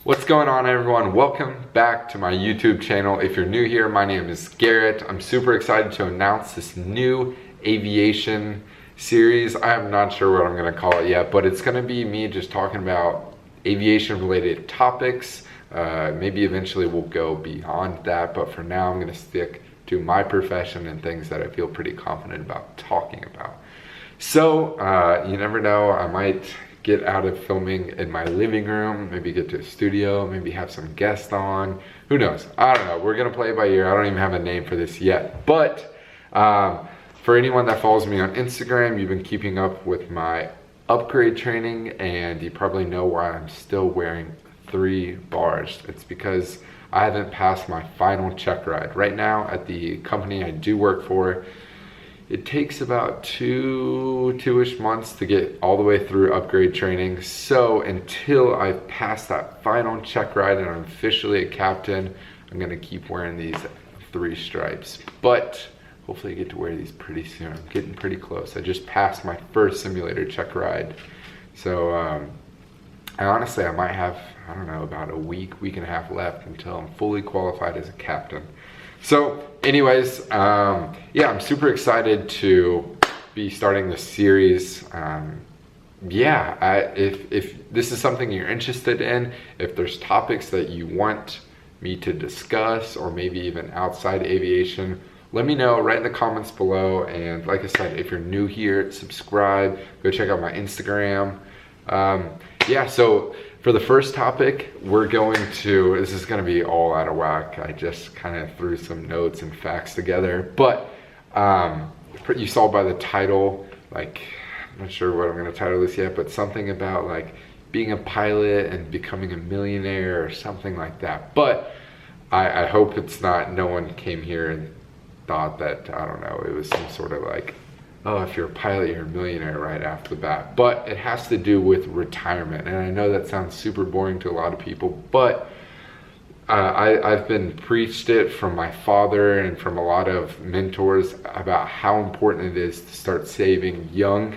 What's going on, everyone? Welcome back to my YouTube channel. If you're new here, my name is Garrett. I'm super excited to announce this new aviation series. I'm not sure what I'm gonna call it yet, but it's gonna be me just talking about aviation related topics. Maybe eventually we'll go beyond that, but for now I'm gonna stick to my profession and things that I feel pretty confident about talking about. So you never know, I might get out of filming in my living room, maybe get to a studio, maybe have some guests on, who knows? I don't know, we're gonna play it by ear. I don't even have a name for this yet, but for anyone that follows me on Instagram, you've been keeping up with my upgrade training, and you probably know why I'm still wearing 3 bars. It's because I haven't passed my final check ride. Right now at the company I do work for, it takes about two-ish months to get all the way through upgrade training. So until I pass that final check ride and I'm officially a captain, I'm gonna keep wearing these 3 stripes. But hopefully I get to wear these pretty soon. I'm getting pretty close. I just passed my first simulator check ride. So I might have, I don't know, about a week and a half left until I'm fully qualified as a captain. So anyways, yeah, I'm super excited to be starting this series. If this is something you're interested in, if there's topics that you want me to discuss, or maybe even outside aviation, let me know right in the comments below. And like I said, if you're new here, subscribe, go check out my Instagram. Yeah, so for the first topic, this is gonna be all out of whack. I just kind of threw some notes and facts together, but you saw by the title, like, I'm not sure what I'm gonna title this yet, but something about like being a pilot and becoming a millionaire or something like that. But I hope it's not, no one came here and thought that, I don't know, it was some sort of like, oh, if you're a pilot, you're a millionaire right off the bat. But it has to do with retirement. And I know that sounds super boring to a lot of people, but I've been preached it from my father and from a lot of mentors about how important it is to start saving young,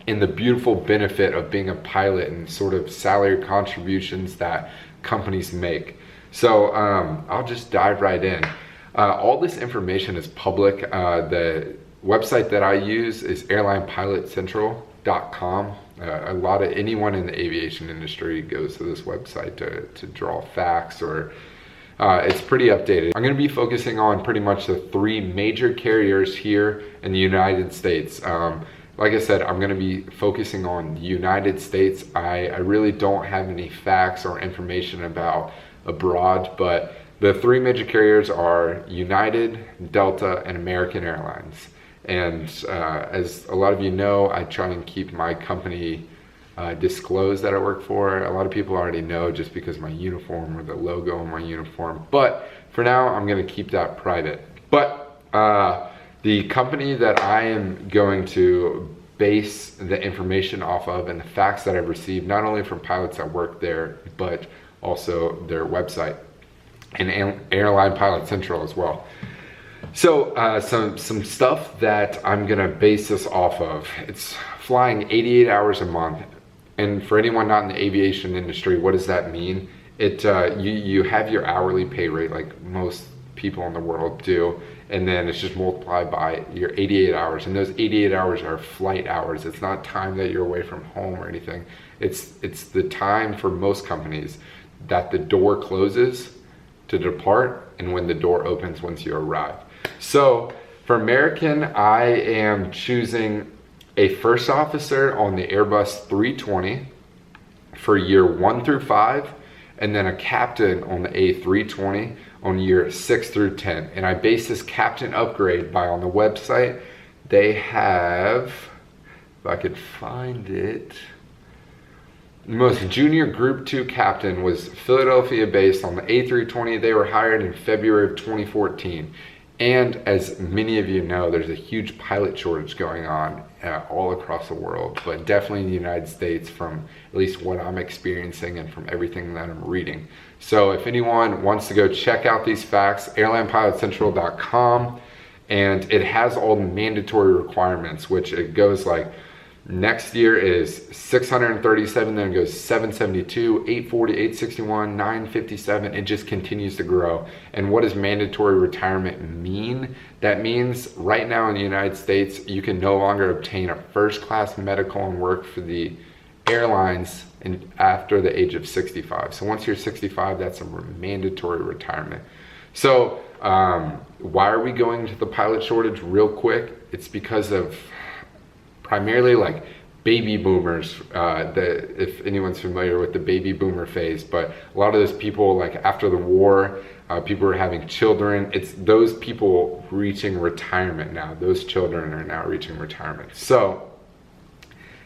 and the beautiful benefit of being a pilot and sort of salary contributions that companies make. So I'll just dive right in. All this information is public. The website that I use is airlinepilotcentral.com. Anyone in the aviation industry goes to this website to draw facts, or it's pretty updated. I'm going to be focusing on pretty much the 3 major carriers here in the United States. Like I said, I'm going to be focusing on the United States. I really don't have any facts or information about abroad, but the 3 major carriers are United, Delta, and American Airlines. And as a lot of you know, I try and keep my company disclosed that I work for. A lot of people already know just because my uniform or the logo on my uniform. But for now, I'm going to keep that private. But the company that I am going to base the information off of and the facts that I've received, not only from pilots that work there, but also their website and Airline Pilot Central as well. So some stuff that I'm gonna base this off of. It's flying 88 hours a month. And for anyone not in the aviation industry, what does that mean? You have your hourly pay rate like most people in the world do, and then it's just multiplied by your 88 hours. And those 88 hours are flight hours. It's not time that you're away from home or anything. It's the time for most companies that the door closes to depart and when the door opens once you arrive. So for American, I am choosing a first officer on the Airbus 320 for year 1 through 5, and then a captain on the A320 on year 6 through 10. And I base this captain upgrade by, on the website, they have, if I could find it, the most junior Group 2 captain was Philadelphia based on the A320. They were hired in February of 2014. And as many of you know, there's a huge pilot shortage going on all across the world, but definitely in the United States, from at least what I'm experiencing and from everything that I'm reading. So if anyone wants to go check out these facts, airlinepilotcentral.com, and it has all the mandatory requirements, which it goes like Next year is 637, then it goes 772, 840, 861, 957. It just continues to grow. And what does mandatory retirement mean? That means right now in the United States, you can no longer obtain a first-class medical and work for the airlines after the age of 65. So once you're 65, that's a mandatory retirement. So why are we going to the pilot shortage real quick? It's because of primarily like baby boomers, if anyone's familiar with the baby boomer phase, but a lot of those people, like after the war, people are having children. It's those people reaching retirement now. Those children are now reaching retirement. So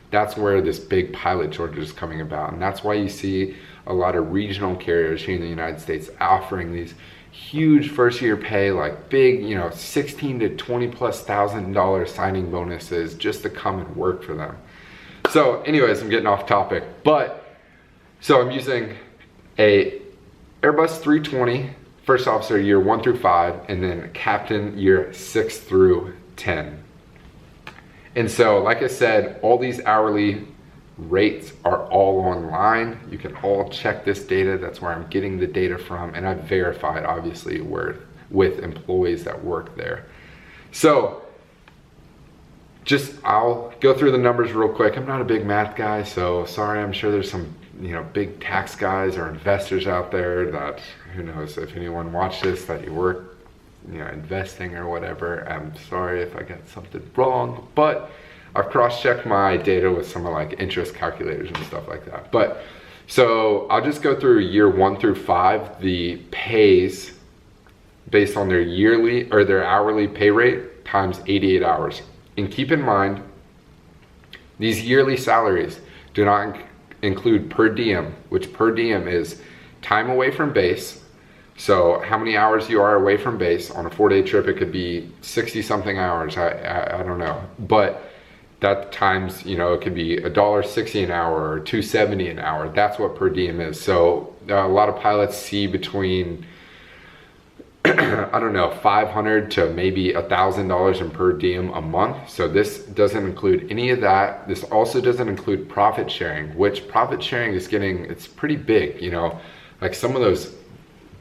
that's where this big pilot shortage is coming about. And that's why you see a lot of regional carriers here in the United States offering these huge first year pay, like big, you know, 16 to 20 plus $1,000 signing bonuses just to come and work for them. So anyways, I'm getting off topic, but so I'm using a Airbus 320 first officer year 1 through 5, and then captain year 6 through 10. And so, like I said, all these hourly rates are all online. You can all check this data. That's where I'm getting the data from, and I've verified obviously with employees that work there. So I'll go through the numbers real quick. I'm not a big math guy, so sorry. I'm sure there's some, you know, big tax guys or investors out there that, who knows, if anyone watched this, that you work, you know, investing or whatever. I'm sorry if I got something wrong, but I've cross-checked my data with some of like interest calculators and stuff like that. But so I'll just go through year 1 through 5, the pays based on their yearly or their hourly pay rate times 88 hours. And keep in mind, these yearly salaries do not include per diem, which per diem is time away from base. So how many hours you are away from base on a 4-day trip, it could be 60 something hours. I don't know, but that times, you know, it could be $1.60 an hour or $2.70 an hour. That's what per diem is. So a lot of pilots see between I don't know, $500 to maybe $1,000 in per diem a month. So this doesn't include any of that. This also doesn't include profit sharing, which profit sharing is getting, it's pretty big, you know, like some of those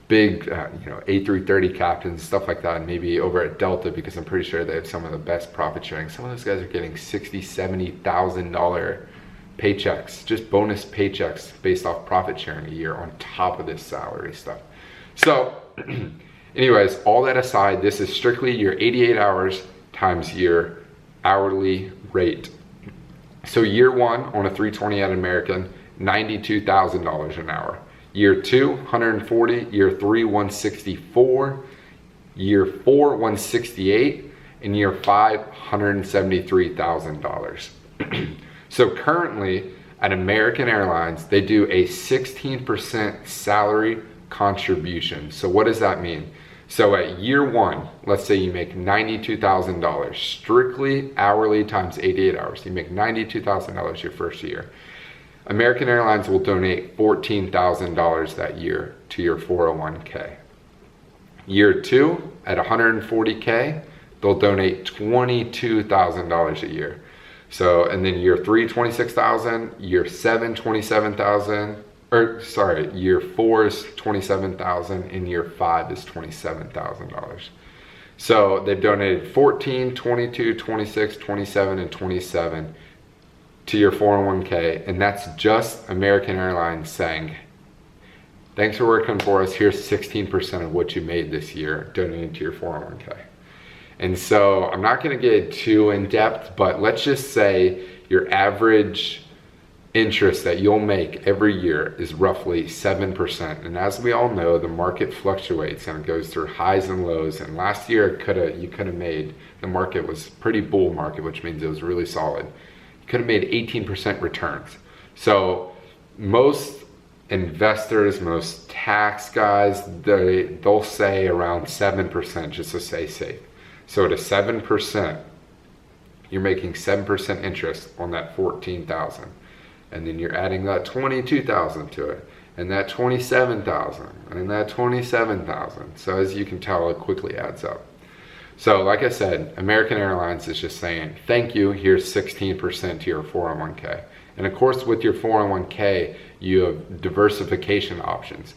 big, you know, A330 captains, stuff like that, and maybe over at Delta, because I'm pretty sure they have some of the best profit sharing. Some of those guys are getting $60,000, $70,000 paychecks, just bonus paychecks based off profit sharing a year on top of this salary stuff. So anyways, all that aside, this is strictly your 88 hours times your hourly rate. So year 1 on a 320 at American, $92,000 an hour. Year 2, 140, year 3, 164, year 4, 168, and year 5, $173,000. So currently at American Airlines, they do a 16% salary contribution. So what does that mean? So at year 1, let's say you make $92,000, strictly hourly times 88 hours. You make $92,000 your first year. American Airlines will donate $14,000 that year to your 401k. Year 2, at 140k, they'll donate $22,000 a year. So, and then year 3, $26,000, year 7, $27,000, or sorry, year 4 is $27,000, and year 5 is $27,000. So they've donated 14, 22, 26, 27, and 27 to your 401k, and that's just American Airlines saying, thanks for working for us, here's 16% of what you made this year donating to your 401k. And so I'm not gonna get too in depth, but let's just say your average interest that you'll make every year is roughly 7%. And as we all know, the market fluctuates and it goes through highs and lows. And last year you could have made, the market was pretty bull market, which means it was really solid. Could have made 18% returns. So most investors, most tax guys, they'll say around 7% just to stay safe. So at a 7%, you're making 7% interest on that 14,000, and then you're adding that 22,000 to it, and that 27,000, and that 27,000. So as you can tell, it quickly adds up. So like I said, American Airlines is just saying, thank you, here's 16% to your 401k. And of course, with your 401k, you have diversification options.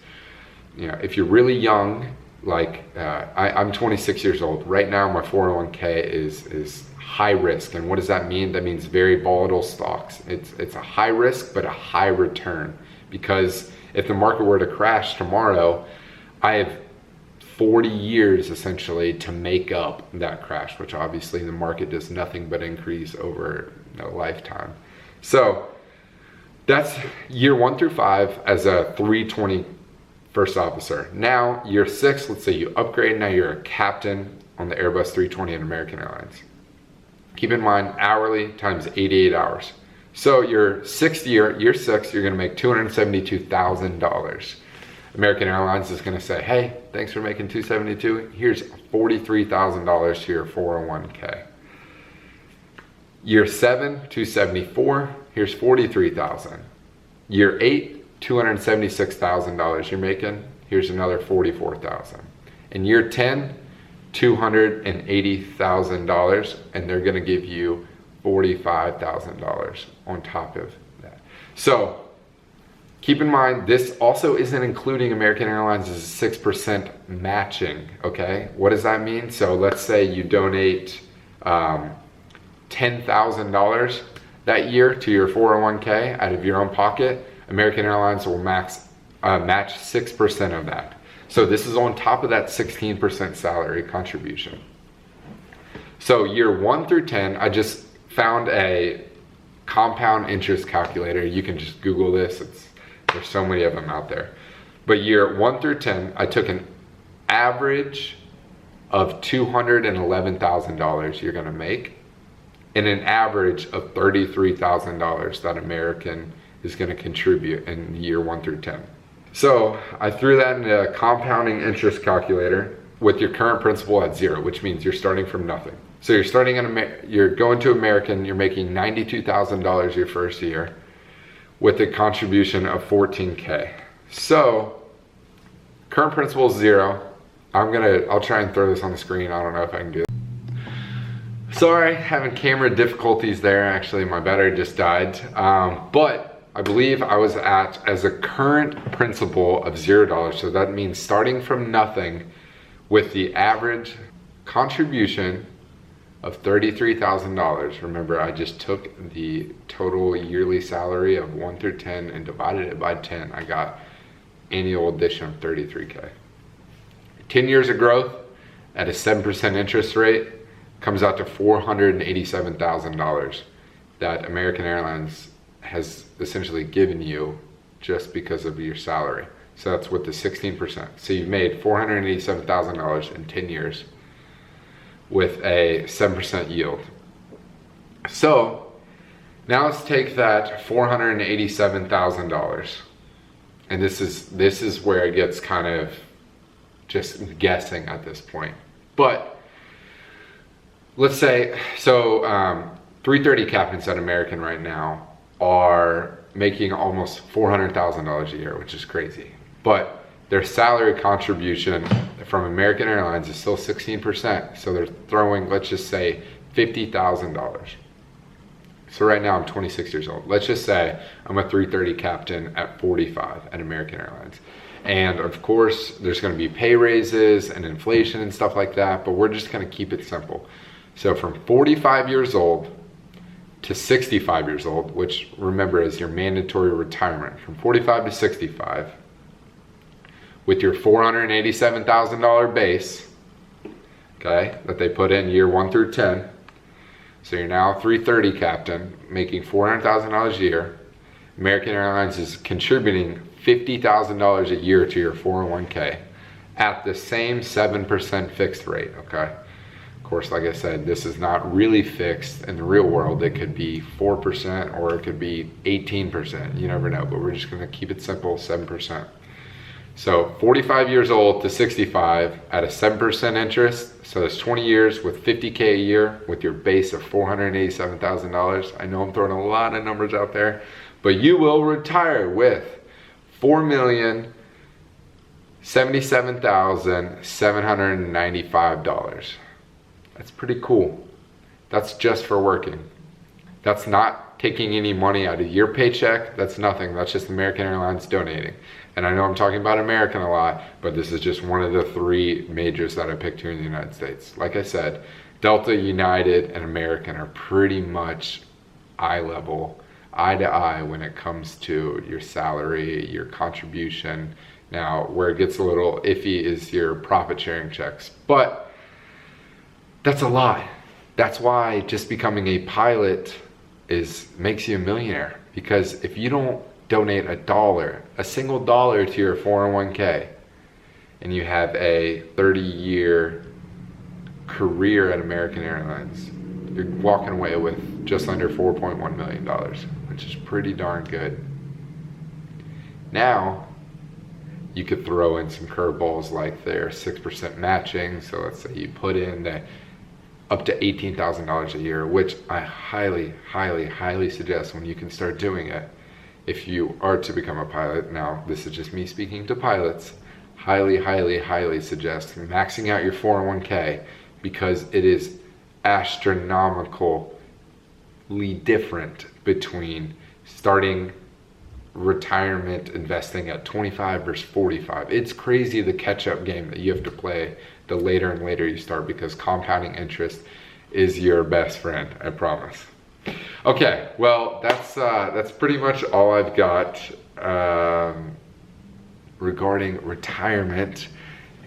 You know, if you're really young, like I'm 26 years old. Right now, my 401k is high risk. And what does that mean? That means very volatile stocks. It's a high risk, but a high return. Because if the market were to crash tomorrow, I have 40 years essentially to make up that crash, which obviously the market does nothing but increase over a lifetime. So that's year 1 through 5 as a 320 first officer. Now year 6, let's say you upgrade, now you're a captain on the Airbus 320 at American Airlines. Keep in mind, hourly times 88 hours. So your 6th year, year 6, you're gonna make $272,000. American Airlines is gonna say, hey, thanks for making $272. Here's $43,000 to your 401k. Year 7, $274. Here's $43,000. Year 8, $276,000 you're making. Here's another $44,000. In year 10, $280,000, and they're gonna give you $45,000 on top of that. So keep in mind, this also isn't including American Airlines' 6% matching, okay? What does that mean? So let's say you donate $10,000 that year to your 401k out of your own pocket. American Airlines will match 6% of that. So this is on top of that 16% salary contribution. So year 1 through 10, I just found a compound interest calculator. You can just Google this. There's so many of them out there. But year 1 through 10, I took an average of $211,000 you're gonna make, and an average of $33,000 that American is gonna contribute in year 1 through 10. So I threw that into a compounding interest calculator with your current principal at 0, which means you're starting from nothing. So you're starting you're going to American, you're making $92,000 your first year with a contribution of $14K. So current principal is 0. I'll try and throw this on the screen. I don't know if I can do it. Sorry, having camera difficulties there. Actually, my battery just died. But I believe I was as a current principal of $0. So that means starting from nothing with the average contribution of $33,000. Remember, I just took the total yearly salary of 1 through 10 and divided it by 10. I got annual addition of $33K. 10 years of growth at a 7% interest rate comes out to $487,000 that American Airlines has essentially given you just because of your salary. So that's with the 16%. So you've made $487,000 in 10 years with a 7% yield. So now let's take that $487,000, and this is where it gets kind of just guessing at this point. But let's say, so 330 captains at American right now are making almost $400,000 a year, which is crazy. But their salary contribution from American Airlines is still 16%. So they're throwing, let's just say, $50,000. So right now I'm 26 years old. Let's just say I'm a 330 captain at 45 at American Airlines. And of course, there's gonna be pay raises and inflation and stuff like that, but we're just gonna keep it simple. So from 45 years old to 65 years old, which remember is your mandatory retirement, from 45 to 65, with your $487,000 base, okay, that they put in year 1 through 10. So you're now a 330 captain making $400,000 a year. American Airlines is contributing $50,000 a year to your 401k at the same 7% fixed rate, okay? Of course, like I said, this is not really fixed in the real world. It could be 4% or it could be 18%. You never know, but we're just gonna keep it simple, 7%. So 45 years old to 65 at a 7% interest. So that's 20 years with $50K a year with your base of $487,000. I know I'm throwing a lot of numbers out there, but you will retire with $4,077,795. That's pretty cool. That's just for working. That's not taking any money out of your paycheck. That's nothing. That's just American Airlines donating. And I know I'm talking about American a lot, but this is just one of the 3 majors that I picked here in the United States. Like I said, Delta, United, and American are pretty much eye level, eye to eye when it comes to your salary, your contribution. Now, where it gets a little iffy is your profit sharing checks, but that's a lot. That's why just becoming a pilot makes you a millionaire, because if you don't donate a single dollar to your 401k, and you have a 30-year career at American Airlines, you're walking away with just under $4.1 million, which is pretty darn good. Now, you could throw in some curveballs like their 6% matching. So let's say you put in up to $18,000 a year, which I highly, highly, highly suggest when you can start doing it. If you are to become a pilot, now this is just me speaking to pilots, highly, highly, highly suggest maxing out your 401k, because it is astronomically different between starting retirement investing at 25 versus 45. It's crazy the catch-up game that you have to play the later and later you start, because compounding interest is your best friend, I promise. Okay, well, that's pretty much all I've got regarding retirement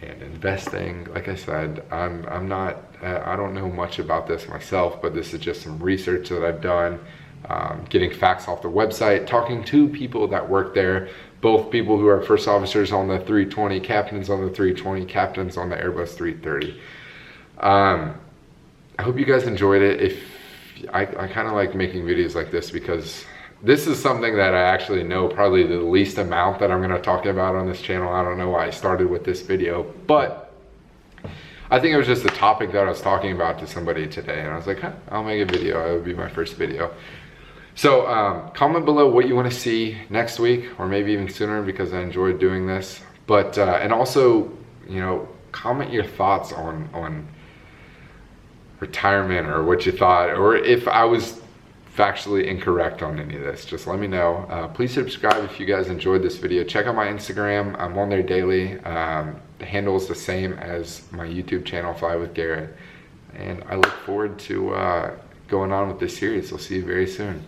and investing. Like I said, I'm not I don't know much about this myself, but this is just some research that I've done, getting facts off the website, talking to people that work there, both people who are first officers on the 320, captains on the 320, captains on the Airbus 330. I hope you guys enjoyed it. If I kind of like making videos like this, because this is something that I actually know probably the least amount that I'm going to talk about on this channel. I don't know why I started with this video, but I think it was just a topic that I was talking about to somebody today, and I was like, huh, I'll make a video. It would be my first video. So comment below what you want to see next week, or maybe even sooner, because I enjoyed doing this. But and also, you know, comment your thoughts on retirement, or what you thought, or if I was factually incorrect on any of this, just let me know. Please subscribe if you guys enjoyed this video. Check out my Instagram. I'm on there daily. The handle is the same as my YouTube channel, Fly with Garrett. And I look forward to going on with this series. We'll see you very soon.